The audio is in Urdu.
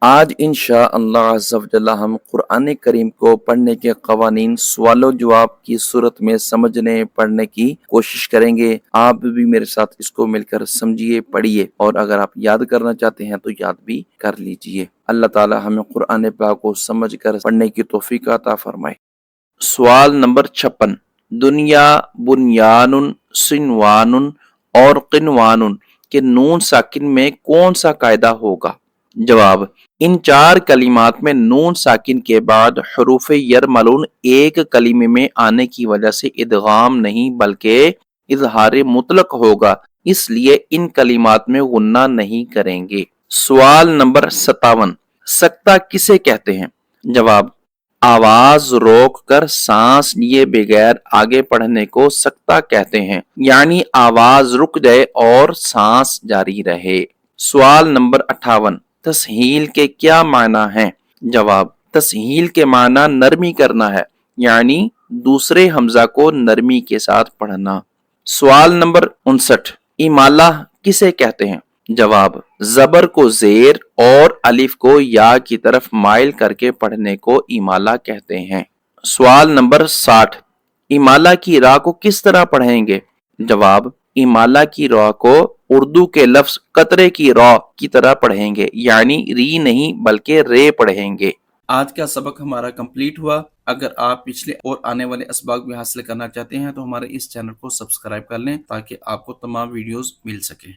آج انشاءاللہ عز و جل ہم قرآن کریم کو پڑھنے کے قوانین سوال و جواب کی صورت میں سمجھنے پڑھنے کی کوشش کریں گے۔ آپ بھی میرے ساتھ اس کو مل کر سمجھیے، پڑھیے، اور اگر آپ یاد کرنا چاہتے ہیں تو یاد بھی کر لیجئے۔ اللہ تعالی ہمیں قرآن پاک کو سمجھ کر پڑھنے کی توفیق عطا فرمائے۔ سوال نمبر 56، دنیا، بنیان، سنوان اور قنوان کے نون ساکن میں کون سا قاعدہ ہوگا؟ جواب، ان چار کلمات میں نون ساکن کے بعد حروف یرملون ایک کلمے میں آنے کی وجہ سے ادغام نہیں بلکہ اظہار مطلق ہوگا، اس لیے ان کلمات میں غنہ نہیں کریں گے۔ سوال نمبر 57، سکتہ کسے کہتے ہیں؟ جواب، آواز روک کر سانس لیے بغیر آگے پڑھنے کو سکتہ کہتے ہیں، یعنی آواز رک جائے اور سانس جاری رہے۔ سوال نمبر 58، تسہیل کے کیا معنی ہیں؟ جواب، تسہیل کے معنی نرمی کرنا ہے، یعنی دوسرے حمزہ کو نرمی کے ساتھ پڑھنا۔ سوال نمبر 59، امالہ کسے کہتے ہیں؟ جواب، زبر کو زیر اور الف کو یا کی طرف مائل کر کے پڑھنے کو امالہ کہتے ہیں۔ سوال نمبر 60، امالہ کی راء کو کس طرح پڑھیں گے؟ جواب، امالہ کی راء کو اردو کے لفظ قطرے کی راء کی طرح پڑھیں گے، یعنی ری نہیں بلکہ رے پڑھیں گے۔ آج کا سبق ہمارا کمپلیٹ ہوا۔ اگر آپ پچھلے اور آنے والے اسباق بھی حاصل کرنا چاہتے ہیں تو ہمارے اس چینل کو سبسکرائب کر لیں تاکہ آپ کو تمام ویڈیوز مل سکیں۔